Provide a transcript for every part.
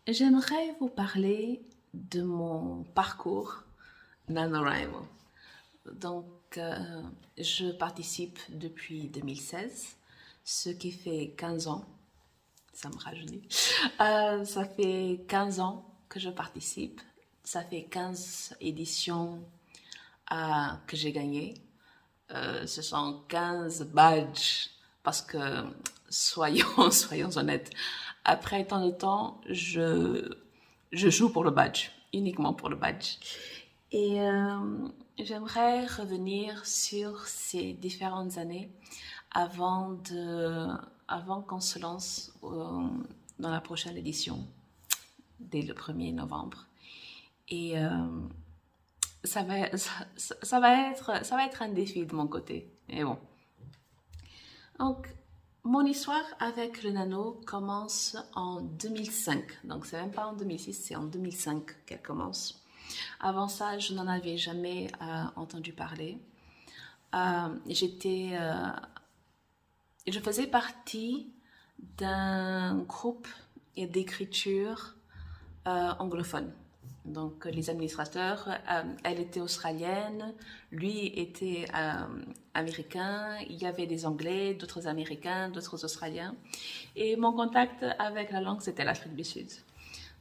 J'aimerais vous parler de mon parcours NaNoWriMo. Donc, je participe depuis 2016, ce qui fait 15 ans. Ça me rajeunit. Ça fait 15 ans que je participe. Ça fait 15 éditions que j'ai gagnées. Ce sont 15 badges parce que, soyons honnêtes, après tant de temps, je joue pour le badge, uniquement pour le badge. Et j'aimerais revenir sur ces différentes années avant, avant qu'on se lance dans la prochaine édition, dès le 1er novembre. Et ça va être un défi de mon côté. Mais bon. Donc, mon histoire avec le nano commence en 2005. Donc, c'est même pas en 2006, c'est en 2005 qu'elle commence. Avant ça, je n'en avais jamais entendu parler. Je faisais partie d'un groupe d'écriture anglophone. Donc, les administrateurs, elle était australienne, lui était américain, il y avait des Anglais, d'autres Américains, d'autres Australiens. Et mon contact avec la langue, c'était l'Afrique du Sud.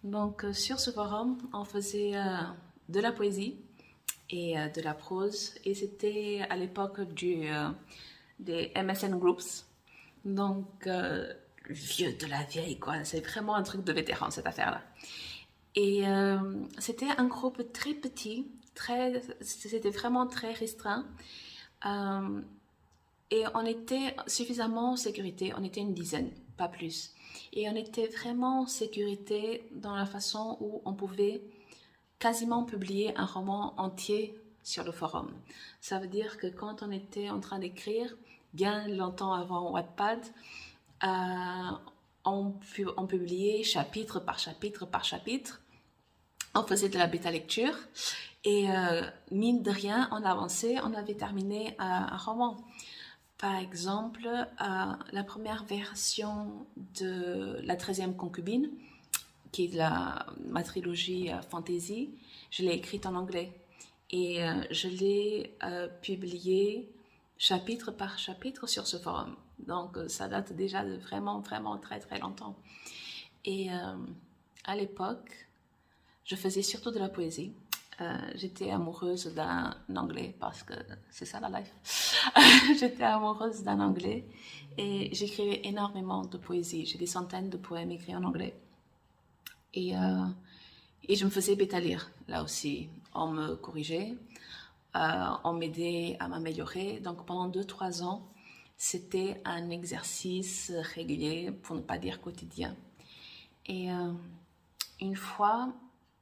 Donc, sur ce forum, on faisait de la poésie et de la prose. Et c'était à l'époque des MSN Groups. Donc, vieux de la vieille, quoi. C'est vraiment un truc de vétéran, cette affaire-là. Et c'était un groupe très petit, c'était vraiment très restreint. Et on était suffisamment en sécurité, on était une dizaine, pas plus. Et on était vraiment en sécurité dans la façon où on pouvait quasiment publier un roman entier sur le forum. Ça veut dire que quand on était en train d'écrire, bien longtemps avant Wattpad, on publiait chapitre par chapitre par chapitre. On faisait de la bêta lecture et mine de rien, on avançait, on avait terminé un roman. Par exemple, la première version de La 13e concubine, qui est ma trilogie fantasy, je l'ai écrite en anglais. Et je l'ai publiée chapitre par chapitre sur ce forum. Donc, ça date déjà de vraiment, vraiment très, très longtemps. Et à l'époque, je faisais surtout de la poésie. J'étais amoureuse d'un anglais parce que c'est ça la life. J'étais amoureuse d'un anglais et j'écrivais énormément de poésie. J'ai des centaines de poèmes écrits en anglais. Et je me faisais bêta lire là aussi. On me corrigeait, on m'aidait à m'améliorer. Donc pendant 2-3 ans, c'était un exercice régulier, pour ne pas dire quotidien. Et une fois,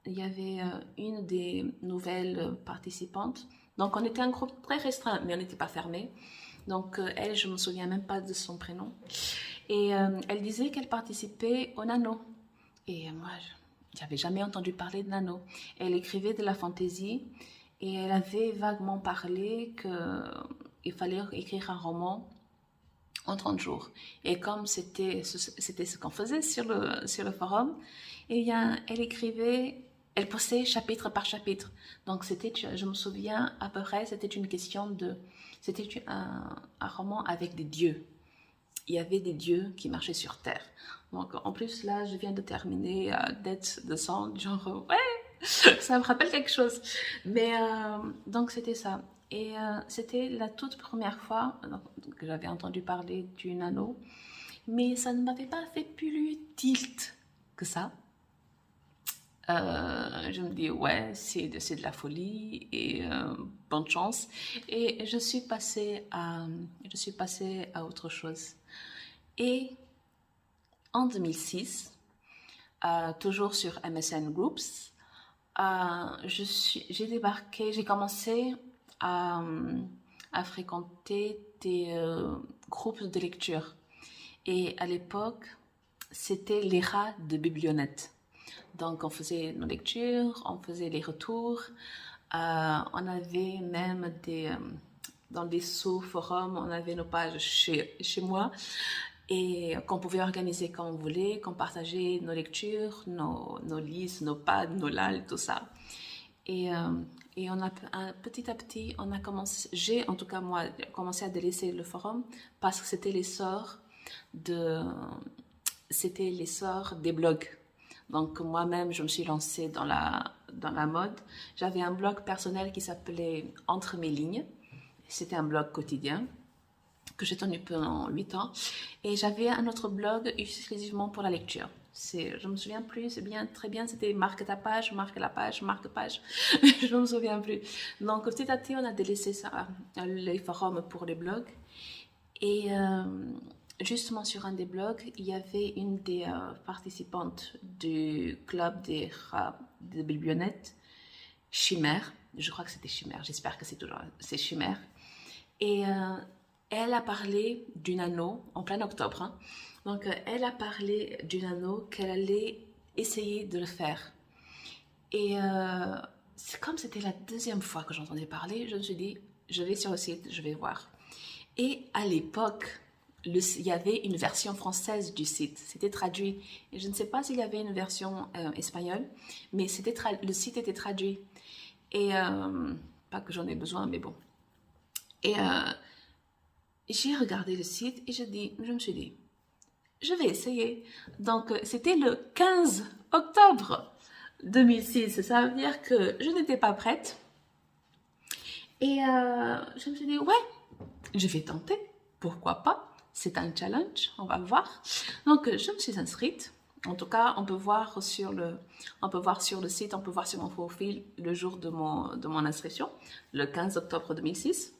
il y avait une des nouvelles participantes. Donc, on était un groupe très restreint, mais on n'était pas fermé. Donc, elle, je ne me souviens même pas de son prénom. Et elle disait qu'elle participait au nano. Et moi, je n'avais jamais entendu parler de nano. Elle écrivait de la fantaisie et elle avait vaguement parlé qu'il fallait écrire un roman en 30 jours. Et comme c'était ce qu'on faisait sur le forum, et bien, elle postait chapitre par chapitre. Donc, je me souviens à peu près, c'était un roman avec des dieux. Il y avait des dieux qui marchaient sur Terre. Donc, en plus, là, je viens de terminer Dead the Sound, genre, ouais, ça me rappelle quelque chose. Mais, donc, c'était ça. Et c'était la toute première fois que j'avais entendu parler du nano. Mais ça ne m'avait pas fait plus tilt que ça. Je me dis, ouais, c'est de la folie et bonne chance. Et je suis passée à autre chose. Et en 2006, toujours sur MSN Groups, j'ai commencé à fréquenter des groupes de lecture. Et à l'époque, c'était l'ère de Biblionet. Donc, on faisait nos lectures, on faisait les retours. On avait même dans des sous-forums, on avait nos pages chez moi. et qu'on pouvait organiser comme on voulait, qu'on partageait nos lectures, nos listes, nos pads, nos lals, tout ça. Et, euh, et on a petit à petit, on a commencé, j'ai en tout cas moi commencé à délaisser le forum parce que de, c'était l'essor des blogs. Donc moi-même, je me suis lancée dans la mode. J'avais un blog personnel qui s'appelait Entre mes lignes. C'était un blog quotidien que j'ai tenu pendant 8 ans. Et j'avais un autre blog exclusivement pour la lecture. Je me souviens plus, c'est bien, très bien, c'était marque ta page, marque la page, marque page. Je me souviens plus. Donc petit à petit, on a délaissé ça, les forums pour les blogs. Et justement sur un des blogs, il y avait une des participantes du club des rats de Biblionette, Chimère. Je crois que c'était Chimère, j'espère que c'est Chimère. Et elle a parlé d'une anneau en plein octobre. Hein. Donc, elle a parlé d'une anneau qu'elle allait essayer de le faire. Et c'est comme c'était la deuxième fois que j'entendais parler, je me suis dit, je vais sur le site, je vais voir. Et à l'époque, il y avait une version française du site, c'était traduit. Et je ne sais pas s'il y avait une version espagnole, mais le site était traduit. Et pas que j'en ai besoin, mais bon. Et j'ai regardé le site et je me suis dit, je vais essayer. Donc, c'était le 15 octobre 2006. Ça veut dire que je n'étais pas prête. Et je me suis dit, ouais, je vais tenter. Pourquoi pas? C'est un challenge, on va voir. Donc, je me suis inscrite. En tout cas, on peut voir sur le site, on peut voir sur mon profil le jour de mon inscription, le 15 octobre 2006.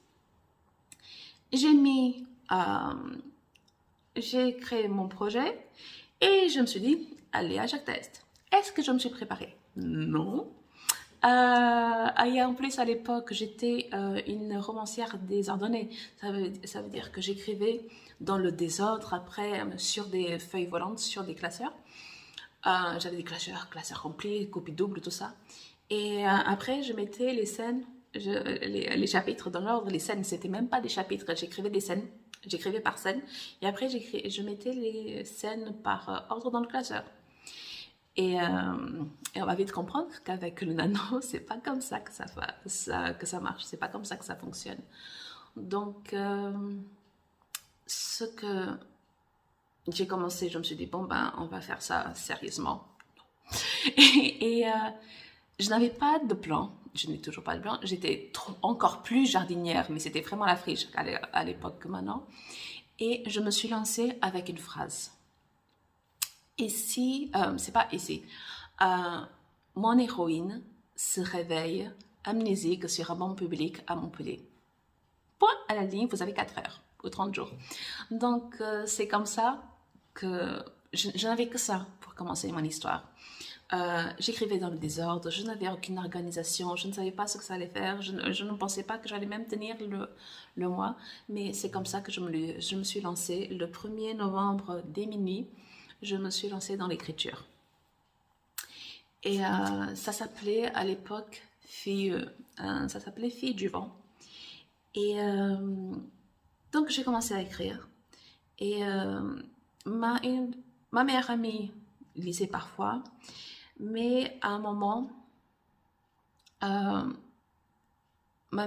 J'ai créé mon projet et je me suis dit, allez à chaque test. Est-ce que je me suis préparée? Non. Et en plus, à l'époque, j'étais une romancière désordonnée. Ça veut dire que j'écrivais dans le désordre, après, sur des feuilles volantes, sur des classeurs. J'avais des classeurs remplis, copies doubles, tout ça. Et après, je mettais les scènes, les chapitres dans l'ordre. Les scènes, c'était même pas des chapitres, j'écrivais des scènes. J'écrivais par scène. Et après, je mettais les scènes par ordre dans le classeur. Et on va vite comprendre qu'avec le nano, c'est pas comme ça que ça marche. C'est pas comme ça que ça fonctionne. Donc, ce que j'ai commencé, je me suis dit, bon, ben, on va faire ça sérieusement. Et je n'avais pas de plan. Je n'ai toujours pas de plan. J'étais encore plus jardinière, mais c'était vraiment la friche à l'époque que maintenant. Et je me suis lancée avec une phrase. Ici, c'est pas ici. Mon héroïne se réveille amnésique sur un banc public à Montpellier. Point à la ligne, vous avez 4 heures ou 30 jours. Donc, c'est comme ça que je n'avais que ça pour commencer mon histoire. J'écrivais dans le désordre, je n'avais aucune organisation, je ne savais pas ce que ça allait faire, je ne pensais pas que j'allais même tenir le mois, mais c'est comme ça que je me suis lancée. Le 1er novembre dès minuit, je me suis lancée dans l'écriture. Et ça s'appelait à l'époque Fille du vent. Et donc j'ai commencé à écrire. Et ma meilleure amie lisait parfois, mais à un moment, ma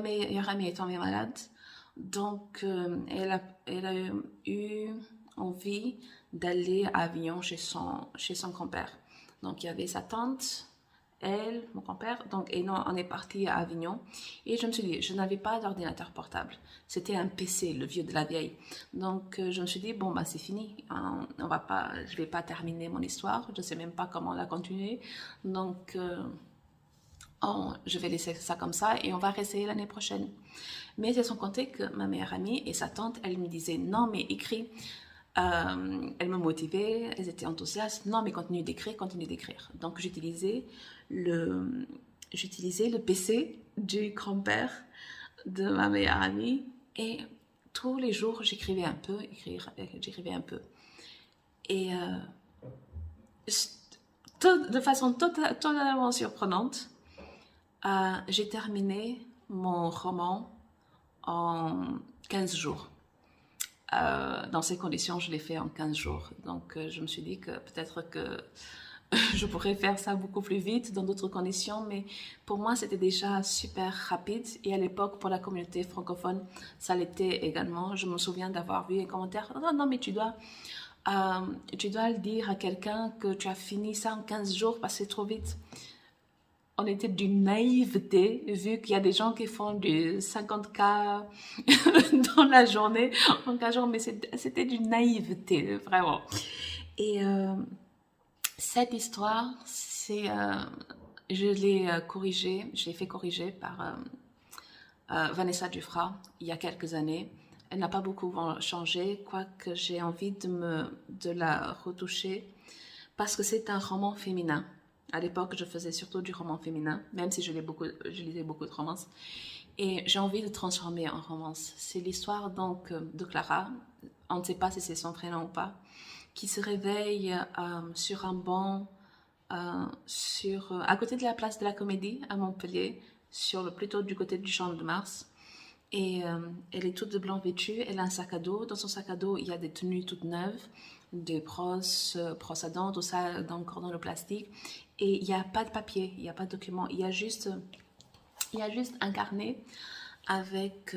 meilleure amie est tombée malade, donc elle a eu envie d'aller à Avignon chez son grand-père. Donc il y avait sa tante, elle, mon grand-père, et non, on est parti à Avignon. Et je me suis dit, je n'avais pas d'ordinateur portable. C'était un PC, le vieux de la vieille. Donc je me suis dit, bon, bah c'est fini. Je vais pas terminer mon histoire. Je sais même pas comment la continuer. Donc je vais laisser ça comme ça et on va réessayer l'année prochaine. Mais c'est sans compter que ma meilleure amie et sa tante, elle me disaient, non, mais écris. Elles me motivaient, elles étaient enthousiastes. Non, mais continue d'écrire, continue d'écrire. Donc, j'utilisais le PC du grand-père de ma meilleure amie et tous les jours, j'écrivais un peu. Et de façon totalement surprenante, j'ai terminé mon roman en 15 jours. Dans ces conditions, je l'ai fait en 15 jours. Donc, je me suis dit que peut-être que je pourrais faire ça beaucoup plus vite dans d'autres conditions, mais pour moi, c'était déjà super rapide. Et à l'époque, pour la communauté francophone, ça l'était également. Je me souviens d'avoir vu un commentaire, non, non, mais tu dois le dire à quelqu'un que tu as fini ça en 15 jours parce que c'est trop vite. On était d'une naïveté, vu qu'il y a des gens qui font du 50K dans la journée, en 15 jours, mais c'était d'une naïveté, vraiment. Et cette histoire, je l'ai corrigée, je l'ai fait corriger par Vanessa Dufras il y a quelques années. Elle n'a pas beaucoup changé, quoique j'ai envie de la retoucher, parce que c'est un roman féminin. À l'époque, je faisais surtout du roman féminin, même si je lisais beaucoup de romances. Et j'ai envie de transformer en romance. C'est l'histoire donc de Clara, on ne sait pas si c'est son prénom ou pas, qui se réveille sur un banc à côté de la place de la Comédie à Montpellier, plutôt du côté du Champ de Mars. Et elle est toute de blanc vêtue, elle a un sac à dos. Dans son sac à dos, il y a des tenues toutes neuves, des brosses à dents, tout ça encore dans le plastique. Et il n'y a pas de papier, il n'y a pas de document, il y a juste un carnet avec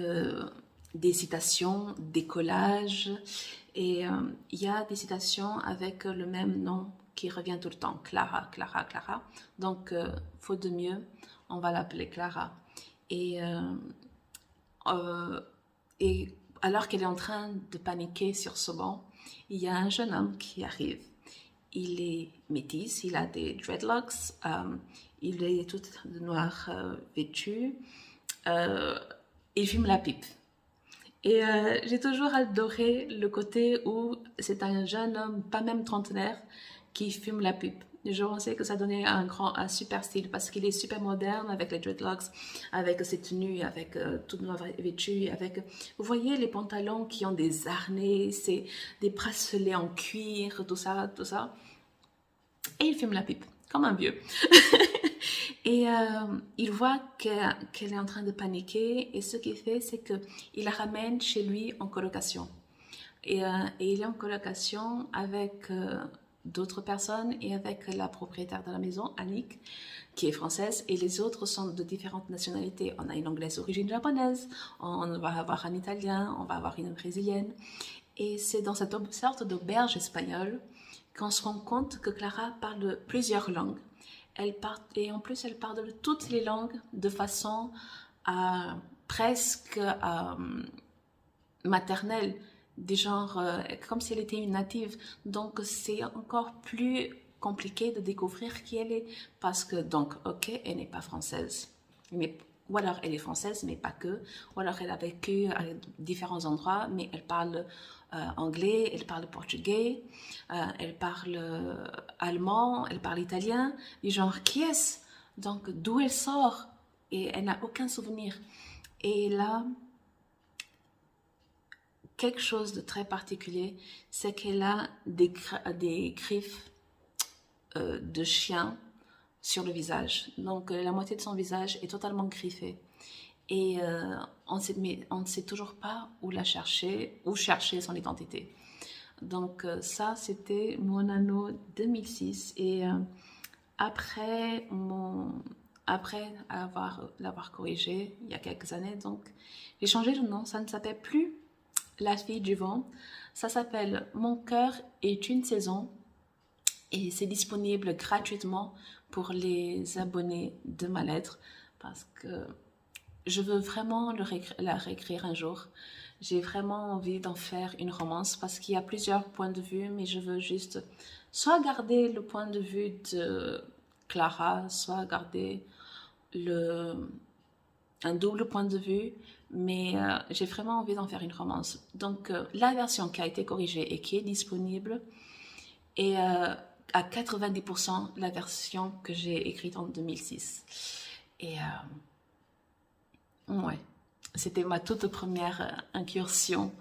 des citations, des collages, et il y a des citations avec le même nom qui revient tout le temps, Clara, Clara, Clara. Donc, faute de mieux, on va l'appeler Clara. Et alors qu'elle est en train de paniquer sur ce banc, il y a un jeune homme qui arrive. Il est métis, il a des dreadlocks, il est tout de noir vêtu, il fume la pipe. Et j'ai toujours adoré le côté où c'est un jeune homme, pas même trentenaire, qui fume la pipe. Je pensais que ça donnait un super style parce qu'il est super moderne avec les dreadlocks, avec ses tenues, avec tout noir vêtu, avec, vous voyez les pantalons qui ont des harnais, des bracelets en cuir, tout ça, tout ça. Et il fume la pipe, comme un vieux. Et il voit qu'elle est en train de paniquer et ce qu'il fait, c'est qu'il la ramène chez lui en colocation. Et il est en colocation avec d'autres personnes et avec la propriétaire de la maison, Annick, qui est française, et les autres sont de différentes nationalités. On a une anglaise d'origine japonaise, on va avoir un italien, on va avoir une brésilienne. Et c'est dans cette sorte d'auberge espagnole qu'on se rend compte que Clara parle plusieurs langues. Et en plus, elle parle toutes les langues de façon presque maternelle, des genres, comme si elle était une native. Donc, c'est encore plus compliqué de découvrir qui elle est. Parce que, donc, ok, elle n'est pas française. Ou alors, elle est française, mais pas que. Ou alors, elle a vécu à différents endroits, mais elle parle anglais, elle parle portugais, elle parle allemand, elle parle italien. Du genre, qui est-ce? Donc, d'où elle sort? Et elle n'a aucun souvenir. Et là, quelque chose de très particulier, c'est qu'elle a des griffes de chien sur le visage. Donc, la moitié de son visage est totalement griffée. Et on ne sait toujours pas où chercher son identité. Donc, ça, c'était mon anneau 2006. Et après l'avoir corrigé il y a quelques années, donc, j'ai changé de nom. Ça ne s'appelle plus La fille du vent. Ça s'appelle Mon cœur est une saison. Et c'est disponible gratuitement pour les abonnés de ma lettre parce que je veux vraiment la réécrire un jour. J'ai vraiment envie d'en faire une romance parce qu'il y a plusieurs points de vue, mais je veux juste soit garder le point de vue de Clara, soit garder un double point de vue, mais j'ai vraiment envie d'en faire une romance. Donc, la version qui a été corrigée et qui est disponible est à 90% la version que j'ai écrite en 2006. Et ouais, c'était ma toute première incursion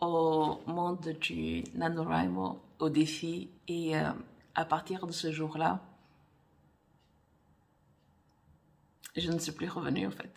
au monde du NaNoWriMo, au défi. Et à partir de ce jour-là, je ne suis plus revenue en fait.